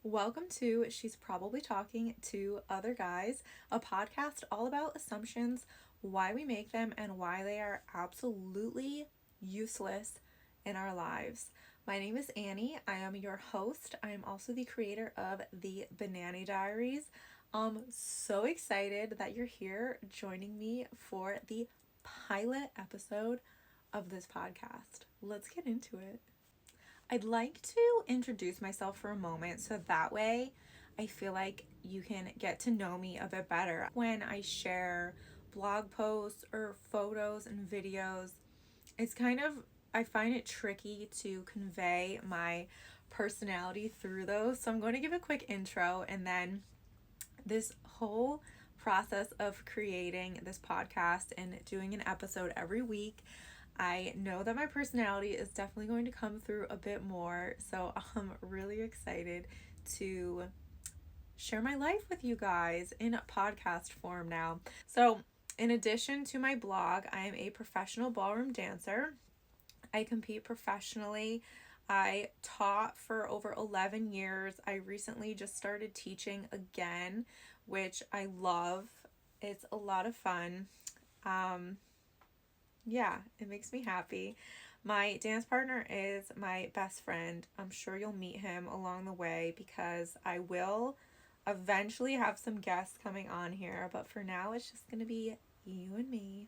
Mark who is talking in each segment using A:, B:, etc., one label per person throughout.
A: Welcome to She's Probably Talking to Other Guys, a podcast all about assumptions, why we make them, and why they are absolutely useless in our lives. My name is Annie. I am your host. I am also the creator of the Banannie Diaries. I'm so excited that you're here joining me for the pilot episode of this podcast. Let's get into it. I'd like to introduce myself for a moment so that way I feel like you can get to know me a bit better. When I share blog posts or photos and videos, it's I find it tricky to convey my personality through those. So I'm going to give a quick intro, and then this whole process of creating this podcast and doing an episode every week, I know that my personality is definitely going to come through a bit more, so I'm really excited to share my life with you guys in a podcast form now. So, in addition to my blog, I am a professional ballroom dancer. I compete professionally. I taught for over 11 years. I recently just started teaching again, which I love. It's a lot of fun. Yeah, it makes me happy. My dance partner is my best friend. I'm sure you'll meet him along the way because I will eventually have some guests coming on here, but for now it's just going to be you and me.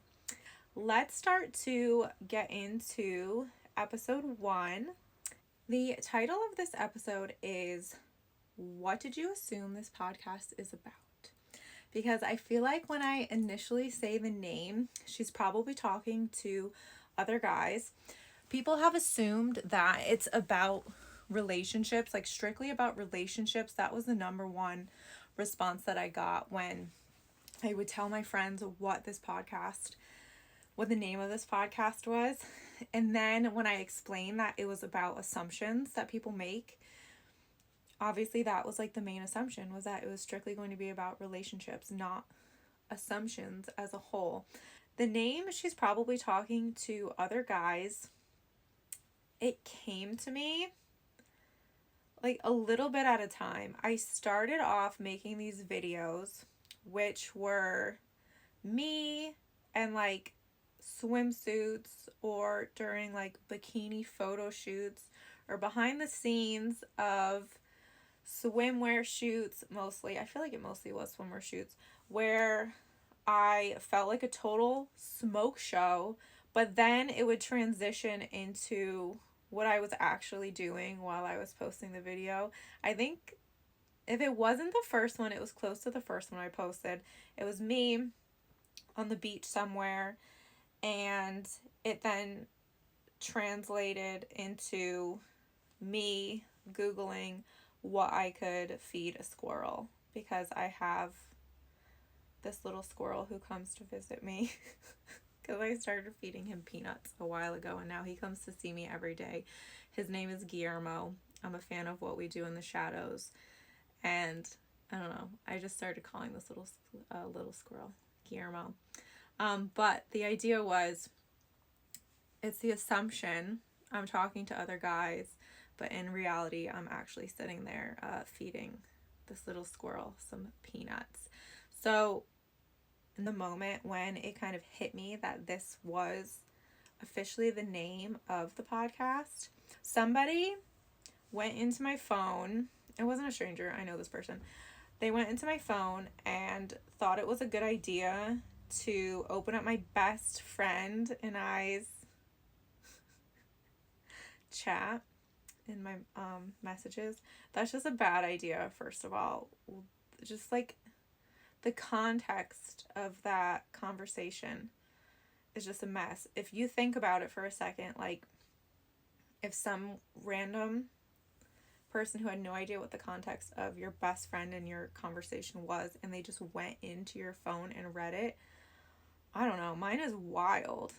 A: Let's start to get into episode 1. The title of this episode is What Did You Assume This Podcast Is About? Because I feel like when I initially say the name, she's probably talking to other guys. People have assumed that it's about relationships, like strictly about relationships. That was the number one response that I got when I would tell my friends what the name of this podcast was. And then when I explained that it was about assumptions that people make, obviously that was like the main assumption, was that it was strictly going to be about relationships, not assumptions as a whole. The name, she's probably talking to other guys, it came to me like a little bit at a time. I started off making these videos, which were me and like swimsuits or during like bikini photo shoots or behind the scenes of swimwear shoots. Mostly, I feel like it mostly was swimwear shoots where I felt like a total smoke show, but then it would transition into what I was actually doing while I was posting the video. I think if it wasn't the first one, it was close to the first one I posted. It was me on the beach somewhere, and it then translated into me Googling what I could feed a squirrel, because I have this little squirrel who comes to visit me because I started feeding him peanuts a while ago, and now he comes to see me every day. His name is Guillermo. I'm a fan of What We Do in the Shadows, and I don't know, I just started calling this little squirrel Guillermo. But the idea was, it's the assumption I'm talking to other guys, but in reality I'm actually sitting there feeding this little squirrel some peanuts. So in the moment when it kind of hit me that this was officially the name of the podcast, somebody went into my phone. It wasn't a stranger, I know this person. They went into my phone and thought it was a good idea to open up my best friend and I's chat in my messages. That's just a bad idea, first of all. Just like the context of that conversation is just a mess. If you think about it for a second, like if some random person who had no idea what the context of your best friend and your conversation was, and they just went into your phone and read it, I don't know, mine is wild.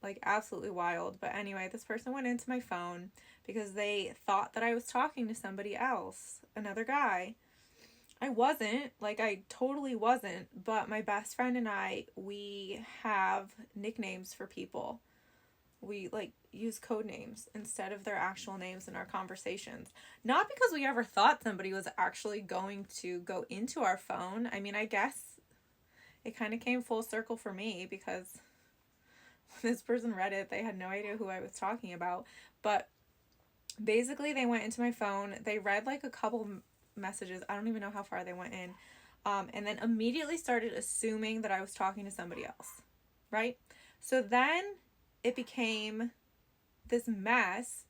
A: Like absolutely wild. But anyway, this person went into my phone because they thought that I was talking to somebody else, another guy. I wasn't, like I totally wasn't, but my best friend and I, we have nicknames for people. we like use code names instead of their actual names in our conversations. Not because we ever thought somebody was actually going to go into our phone. I mean, I guess it kind of came full circle for me because when this person read it, they had no idea who I was talking about. But basically, they went into my phone, they read like a couple messages. I don't even know how far they went in. And then immediately started assuming that I was talking to somebody else, right? So then it became this mess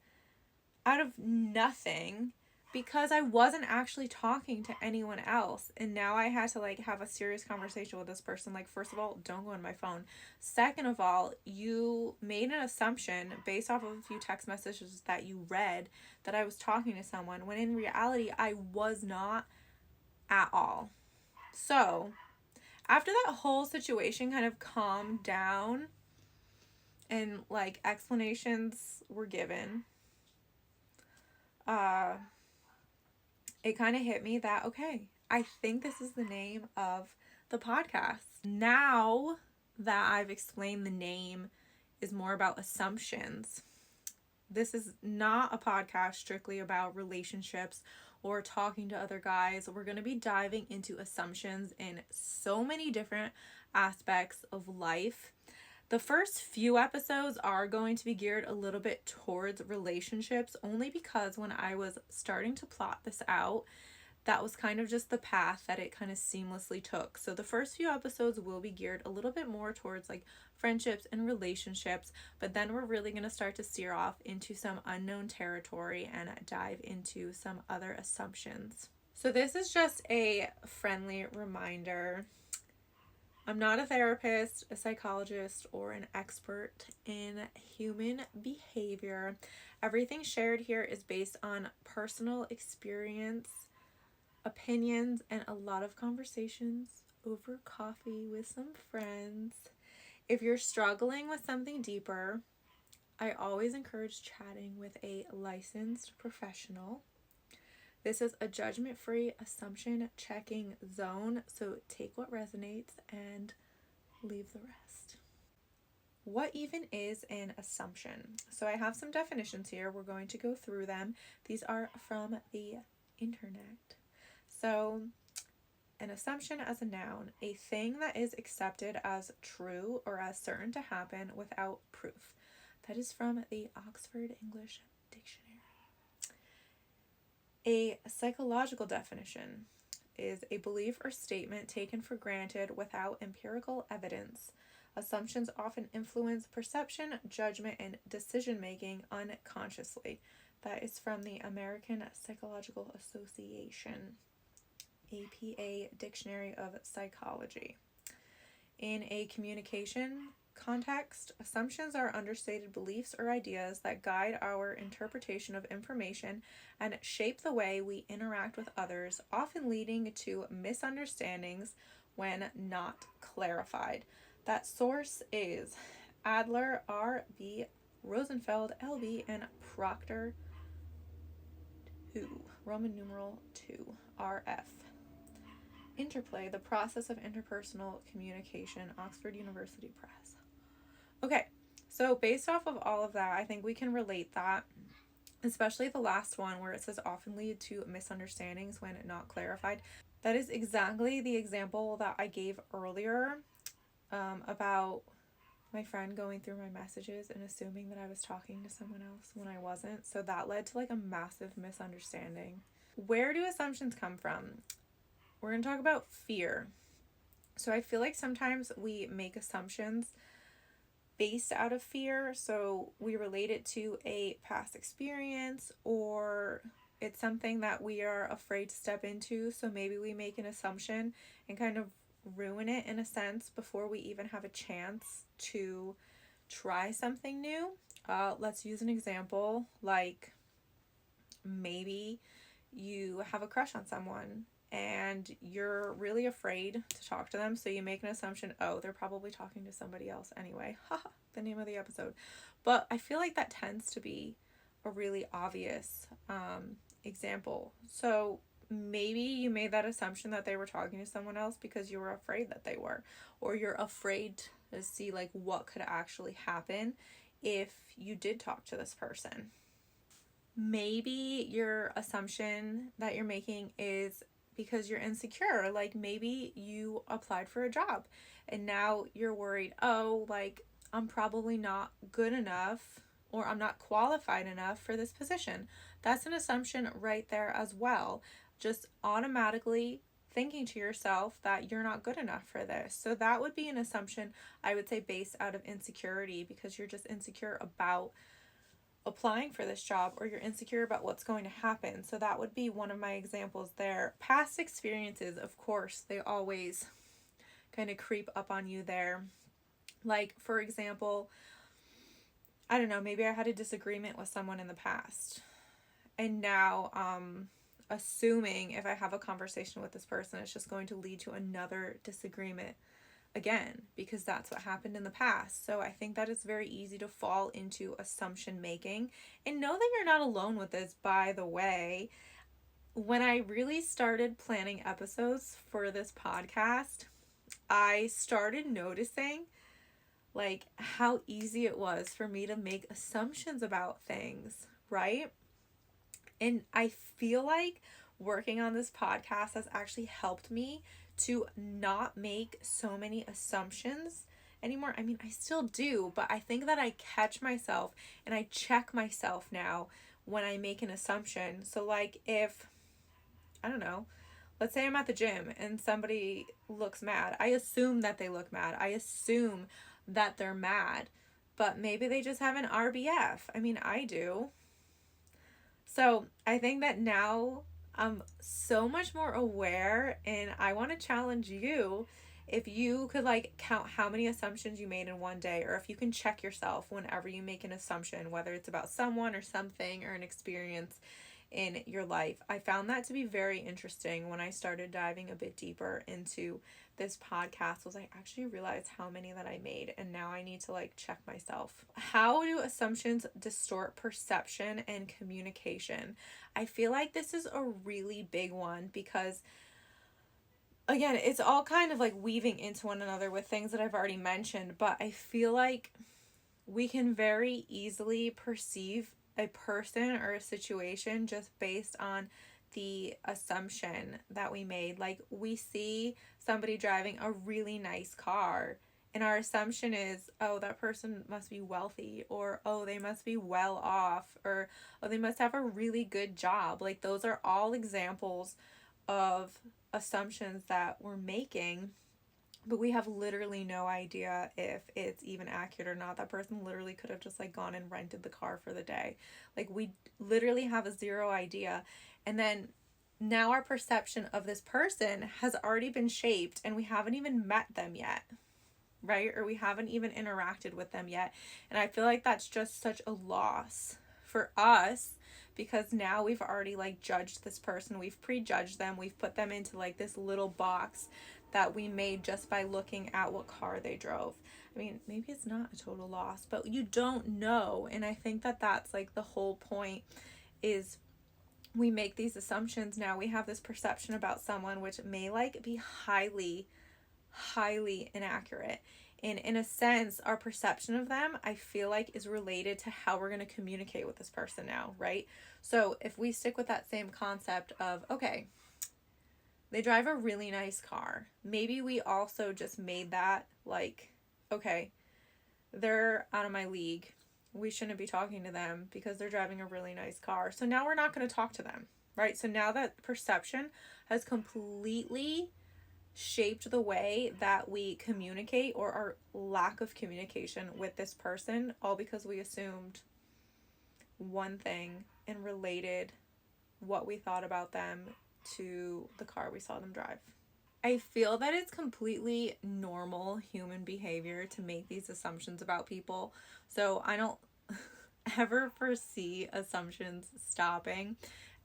A: out of nothing because I wasn't actually talking to anyone else. And now I had to like have a serious conversation with this person. Like, first of all, don't go on my phone. Second of all, you made an assumption based off of a few text messages that you read that I was talking to someone when in reality I was not at all. So after that whole situation kind of calmed down and like explanations were given, it kind of hit me that, okay, I think this is the name of the podcast. Now that I've explained the name is more about assumptions, this is not a podcast strictly about relationships or talking to other guys. We're going to be diving into assumptions in so many different aspects of life. The first few episodes are going to be geared a little bit towards relationships, only because when I was starting to plot this out, that was kind of just the path that it kind of seamlessly took. So the first few episodes will be geared a little bit more towards like friendships and relationships, but then we're really going to start to steer off into some unknown territory and dive into some other assumptions. So this is just a friendly reminder. I'm not a therapist, a psychologist, or an expert in human behavior. Everything shared here is based on personal experience, opinions, and a lot of conversations over coffee with some friends. If you're struggling with something deeper, I always encourage chatting with a licensed professional. This is a judgment-free assumption checking zone, so take what resonates and leave the rest. What even is an assumption? So I have some definitions here. We're going to go through them. These are from the internet. So an assumption as a noun, a thing that is accepted as true or as certain to happen without proof. That is from the Oxford English Dictionary. A psychological definition is a belief or statement taken for granted without empirical evidence. Assumptions often influence perception, judgment, and decision making unconsciously. That is from the American Psychological Association, APA Dictionary of Psychology. In a communication context, assumptions are understated beliefs or ideas that guide our interpretation of information and shape the way we interact with others, often leading to misunderstandings when not clarified. That source is Adler, R.B., Rosenfeld, L.B., and Proctor 2, Roman numeral 2, R.F. Interplay, the process of interpersonal communication, Oxford University Press. Okay, so based off of all of that, I think we can relate that, especially the last one where it says often lead to misunderstandings when not clarified. That is exactly the example that I gave earlier about my friend going through my messages and assuming that I was talking to someone else when I wasn't. So that led to like a massive misunderstanding. Where do assumptions come from? We're going to talk about fear. So I feel like sometimes we make assumptions based out of fear. So we relate it to a past experience, or it's something that we are afraid to step into. So maybe we make an assumption and kind of ruin it in a sense before we even have a chance to try something new. Let's use an example, like maybe you have a crush on someone and you're really afraid to talk to them, so you make an assumption, oh, they're probably talking to somebody else anyway. Haha, the name of the episode. But I feel like that tends to be a really obvious example. So maybe you made that assumption that they were talking to someone else because you were afraid that they were, or you're afraid to see like what could actually happen if you did talk to this person? Maybe your assumption that you're making is because you're insecure. Like maybe you applied for a job and now you're worried, oh, like I'm probably not good enough or I'm not qualified enough for this position. That's an assumption right there as well. Just automatically thinking to yourself that you're not good enough for this. So that would be an assumption, I would say, based out of insecurity, because you're just insecure about applying for this job or you're insecure about what's going to happen. So that would be one of my examples there. Past experiences, of course, they always kind of creep up on you there. Like, for example, I don't know, maybe I had a disagreement with someone in the past. And now, assuming if I have a conversation with this person, it's just going to lead to another disagreement again, because that's what happened in the past. So I think that it's very easy to fall into assumption making. And know that you're not alone with this, by the way. When I really started planning episodes for this podcast, I started noticing like how easy it was for me to make assumptions about things, right? And I feel like working on this podcast has actually helped me to not make so many assumptions anymore. I mean, I still do, but I think that I catch myself and I check myself now when I make an assumption. So like if, I don't know, let's say I'm at the gym and somebody looks mad. I assume that they look mad. I assume that they're mad, but maybe they just have an RBF. I mean, I do. So I think that now I'm so much more aware, and I want to challenge you, if you could like count how many assumptions you made in one day, or if you can check yourself whenever you make an assumption, whether it's about someone or something or an experience in your life. I found that to be very interesting when I started diving a bit deeper into this podcast. Was I actually realized how many that I made, and now I need to like check myself. How do assumptions distort perception and communication? I feel like this is a really big one, because again, it's all kind of like weaving into one another with things that I've already mentioned, but I feel like we can very easily perceive a person or a situation just based on the assumption that we made. Like we see somebody driving a really nice car and our assumption is, oh, that person must be wealthy, or oh, they must be well off, or oh, they must have a really good job. Like those are all examples of assumptions that we're making, but we have literally no idea if it's even accurate or not. That person literally could have just like gone and rented the car for the day. Like we literally have a zero idea. And then now our perception of this person has already been shaped and we haven't even met them yet, right? Or we haven't even interacted with them yet. And I feel like that's just such a loss for us, because now we've already like judged this person. We've prejudged them. We've put them into like this little box that we made just by looking at what car they drove. I mean, maybe it's not a total loss, but you don't know. And I think that that's like the whole point, is we make these assumptions. Now we have this perception about someone which may like be highly inaccurate. And in a sense, our perception of them, I feel like, is related to how we're going to communicate with this person now, right? So if we stick with that same concept of, okay, they drive a really nice car. Maybe we also just made that like, okay, they're out of my league. We shouldn't be talking to them because they're driving a really nice car. So now we're not going to talk to them, right? So now that perception has completely shaped the way that we communicate, or our lack of communication with this person, all because we assumed one thing and related what we thought about them to the car we saw them drive. I feel that it's completely normal human behavior to make these assumptions about people. So I don't ever foresee assumptions stopping.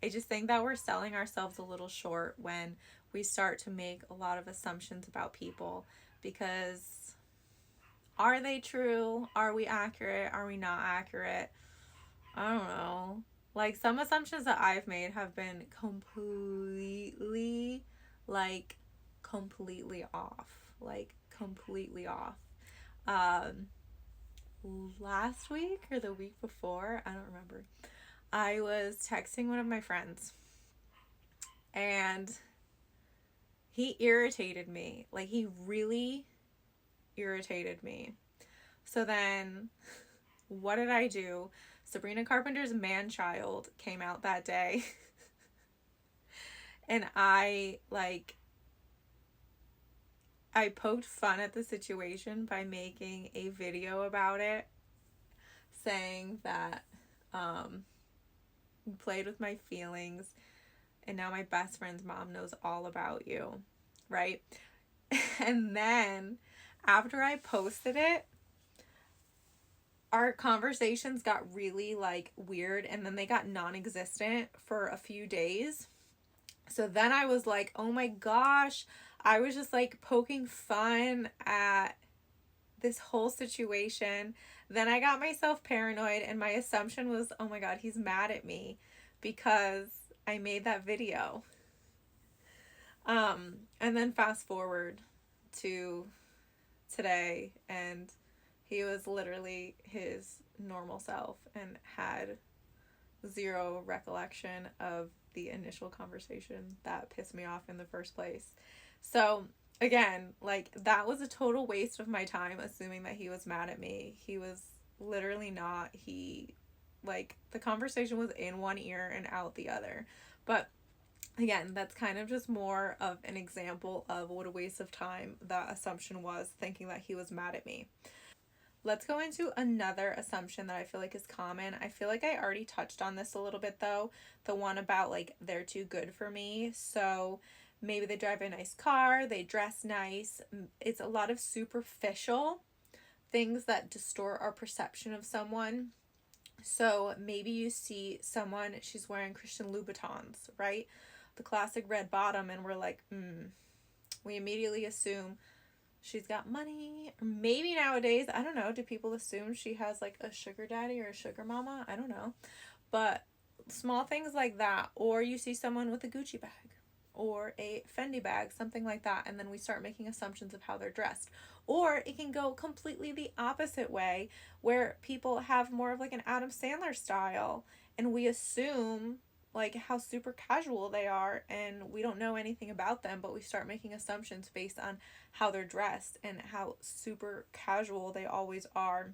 A: I just think that we're selling ourselves a little short when we start to make a lot of assumptions about people, because are they true? Are we accurate? Are we not accurate? I don't know. Like some assumptions that I've made have been completely off. Like completely off. last week or the week before, I don't remember. I was texting one of my friends and he irritated me. Like, he really irritated me. So then, what did I do? Sabrina Carpenter's Man Child came out that day. And I poked fun at the situation by making a video about it, saying that you played with my feelings and now my best friend's mom knows all about you, right? And then after I posted it, our conversations got really weird, and then they got non-existent for a few days. So then I was like, oh my gosh, I was just poking fun at this whole situation. Then I got myself paranoid, and my assumption was, oh my god, he's mad at me because I made that video. And then fast forward to today, and he was literally his normal self and had zero recollection of the initial conversation that pissed me off in the first place. So again, that was a total waste of my time assuming that he was mad at me. He was literally not. The conversation was in one ear and out the other. But again, that's kind of just more of an example of what a waste of time that assumption was, thinking that he was mad at me. Let's go into another assumption that I feel like is common. I feel like I already touched on this a little bit though. The one about they're too good for me. So maybe they drive a nice car, they dress nice. It's a lot of superficial things that distort our perception of someone. So maybe you see someone, she's wearing Christian Louboutins, right? The classic red bottom, and we're like, we immediately assume she's got money. Or maybe nowadays, I don't know, do people assume she has a sugar daddy or a sugar mama? I don't know. But small things like that. Or you see someone with a Gucci bag or a Fendi bag, something like that, and then we start making assumptions of how they're dressed. Or it can go completely the opposite way, where people have more of an Adam Sandler style, and we assume how super casual they are, and we don't know anything about them, but we start making assumptions based on how they're dressed and how super casual they always are.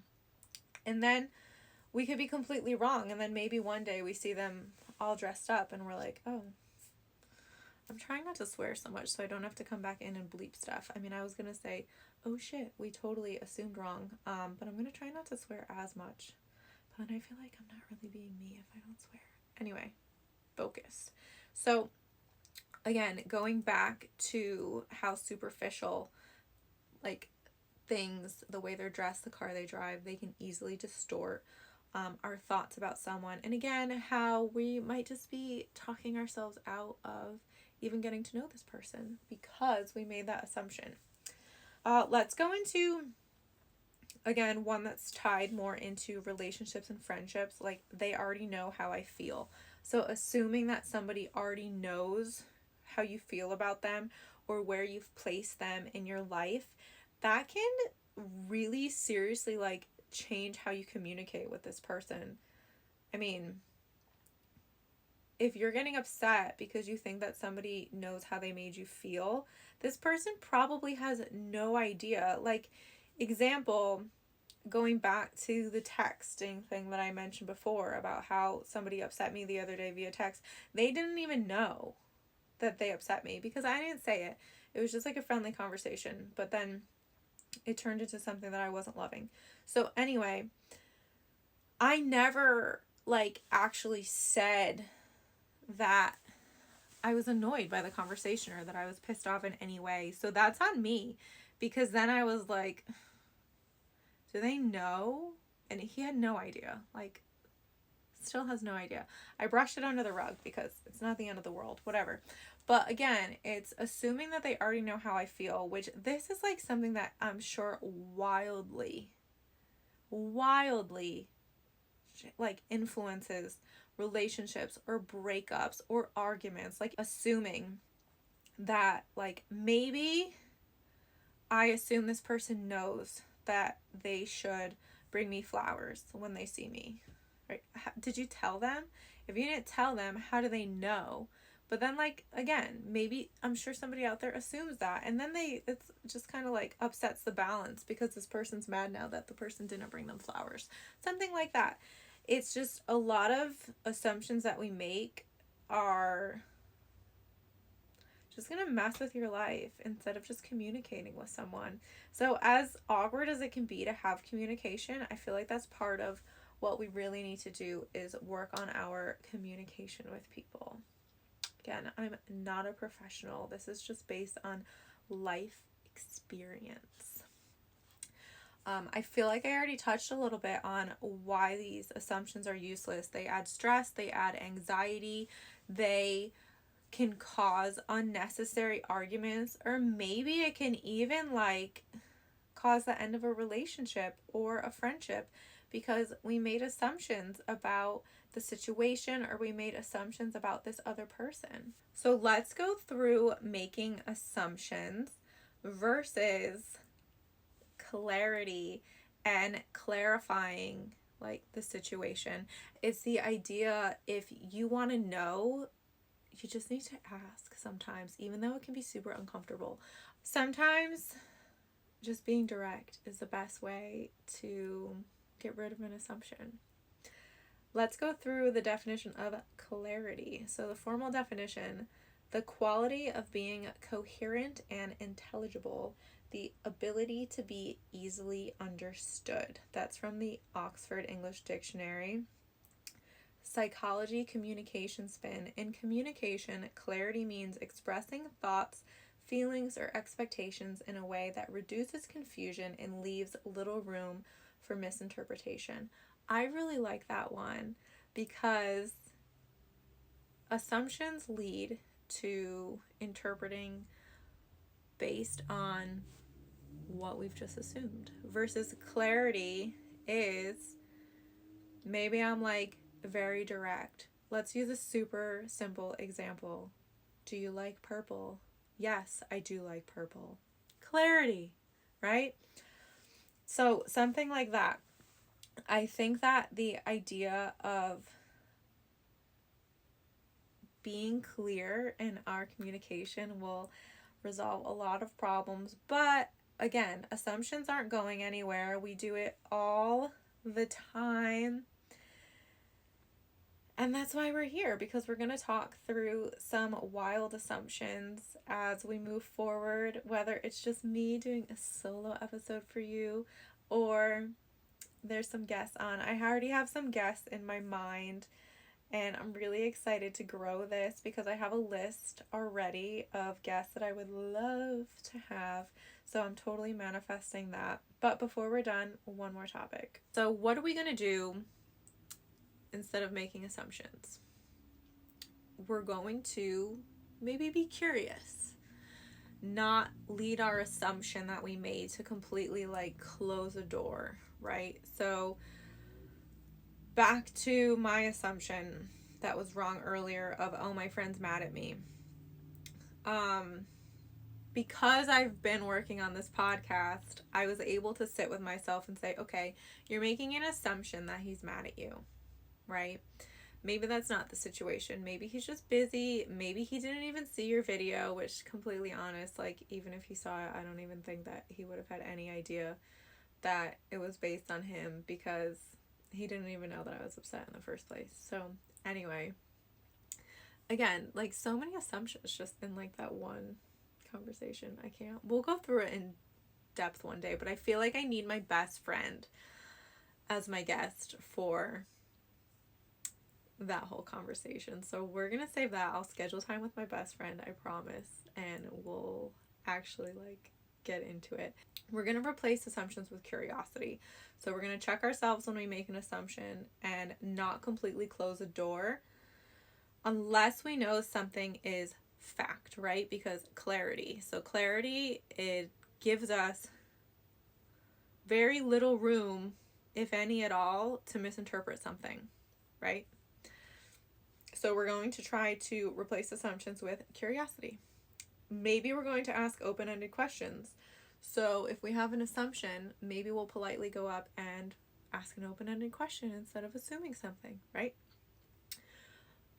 A: And then we could be completely wrong, and then maybe one day we see them all dressed up and we're like, oh, I'm trying not to swear so much so I don't have to come back in and bleep stuff. I mean, I was gonna say, oh shit, we totally assumed wrong, but I'm gonna try not to swear as much. But then I feel like I'm not really being me if I don't swear. Anyway, focus. So again, going back to how superficial things, the way they're dressed, the car they drive, they can easily distort our thoughts about someone. And again, how we might just be talking ourselves out of even getting to know this person because we made that assumption. Let's go into, again, one that's tied more into relationships and friendships. They already know how I feel. So assuming that somebody already knows how you feel about them or where you've placed them in your life, that can really seriously change how you communicate with this person. I mean, if you're getting upset because you think that somebody knows how they made you feel, this person probably has no idea. Example, going back to the texting thing that I mentioned before about how somebody upset me the other day via text, they didn't even know that they upset me because I didn't say it. It was just a friendly conversation, but then it turned into something that I wasn't loving. So anyway, I never actually said that I was annoyed by the conversation or that I was pissed off in any way. So that's on me, because then I was like, do they know? And he had no idea. Still has no idea. I brushed it under the rug because it's not the end of the world, whatever. But again, it's assuming that they already know how I feel, which this is something that I'm sure wildly influences relationships or breakups or arguments. Assuming that maybe I assume this person knows that they should bring me flowers when they see me, right? Did you tell them? If you didn't tell them, how do they know? But then, like, again, maybe I'm sure somebody out there assumes that, and then it's just kind of like upsets the balance because this person's mad now that the person didn't bring them flowers. Something like that. It's just a lot of assumptions that we make are just gonna mess with your life instead of just communicating with someone. So as awkward as it can be to have communication, I feel like that's part of what we really need to do is work on our communication with people. Again, I'm not a professional. This is just based on life experience. I feel like I already touched a little bit on why these assumptions are useless. They add stress, they add anxiety, they can cause unnecessary arguments, or maybe it can even like cause the end of a relationship or a friendship because we made assumptions about the situation or we made assumptions about this other person. So let's go through making assumptions versus clarity and clarifying like the situation. It's the idea, if you want to know, you just need to ask sometimes, even though it can be super uncomfortable. Sometimes just being direct is the best way to get rid of an assumption. Let's go through the definition of clarity. So the formal definition: the quality of being coherent and intelligible, the ability to be easily understood. That's from the Oxford English Dictionary. Psychology communication spin. In communication, clarity means expressing thoughts, feelings, or expectations in a way that reduces confusion and leaves little room for misinterpretation. I really like that one because assumptions lead to interpreting based on what we've just assumed, versus clarity is maybe I'm like very direct. Let's use a super simple example. Do you like purple? Yes, I do like purple. Clarity, right? So something like that. I think that the idea of being clear in our communication will resolve a lot of problems. But again, assumptions aren't going anywhere. We do it all the time. And that's why we're here, because we're going to talk through some wild assumptions as we move forward, whether it's just me doing a solo episode for you or there's some guests on. I already have some guests in my mind, and I'm really excited to grow this because I have a list already of guests that I would love to have. So I'm totally manifesting that. But before we're done, one more topic. So what are we going to do instead of making assumptions? We're going to maybe be curious, not lead our assumption that we made to completely like close a door, right? So back to my assumption that was wrong earlier of, oh, my friend's mad at me. Because I've been working on this podcast, I was able to sit with myself and say, okay, you're making an assumption that he's mad at you, right? Maybe that's not the situation. Maybe he's just busy. Maybe he didn't even see your video, which, completely honest, like, even if he saw it, I don't even think that he would have had any idea that it was based on him, because he didn't even know that I was upset in the first place. So anyway, again, like, so many assumptions just in like that one conversation. We'll go through it in depth one day, but I feel like I need my best friend as my guest for that whole conversation. So we're gonna save that. I'll schedule time with my best friend, I promise, and we'll actually like get into it. We're gonna replace assumptions with curiosity. So we're gonna check ourselves when we make an assumption and not completely close a door unless we know something is fact, right? Because clarity. So clarity, it gives us very little room, if any at all, to misinterpret something, right? So we're going to try to replace assumptions with curiosity. Maybe we're going to ask open-ended questions. So if we have an assumption, maybe we'll politely go up and ask an open-ended question instead of assuming something, right?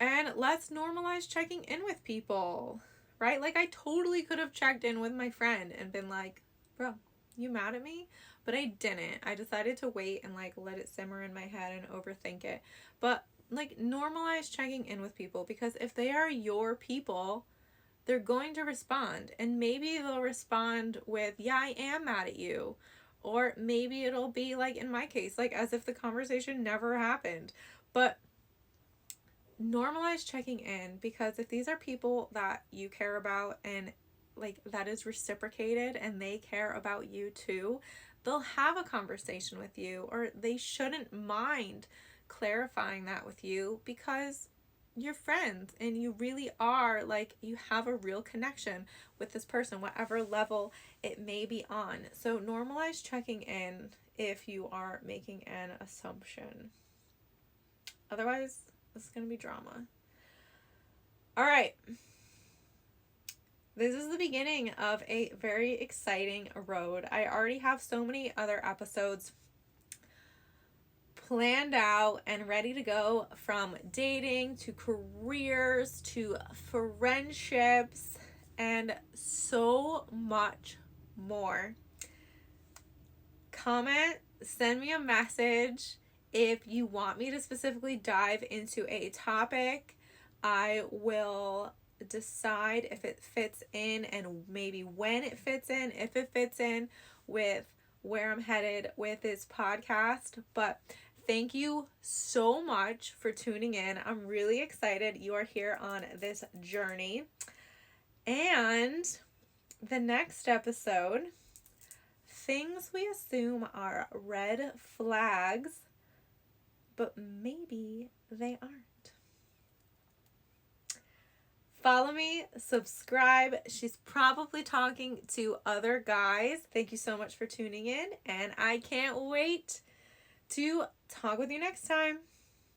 A: And let's normalize checking in with people, right? Like, I totally could have checked in with my friend and been like, bro, you mad at me? But I didn't. I decided to wait and like let it simmer in my head and overthink it. But like, normalize checking in with people, because if they are your people, they're going to respond. And maybe they'll respond with, yeah, I am mad at you. Or maybe it'll be like in my case, like as if the conversation never happened. But normalize checking in, because if these are people that you care about and like that is reciprocated and they care about you too, they'll have a conversation with you, or they shouldn't mind clarifying that with you, because you're friends and you really are, like, you have a real connection with this person, whatever level it may be on. So normalize checking in if you are making an assumption. Otherwise, this is going to be drama. All right. This is the beginning of a very exciting road. I already have so many other episodes planned out and ready to go, from dating to careers to friendships and so much more. Comment, send me a message if you want me to specifically dive into a topic. I will decide if it fits in and maybe when it fits in, if it fits in with where I'm headed with this podcast. But thank you so much for tuning in. I'm really excited you are here on this journey. And the next episode, things we assume are red flags, but maybe they aren't. Follow me, subscribe. She's probably talking to other guys. Thank you so much for tuning in, and I can't wait to talk with you next time.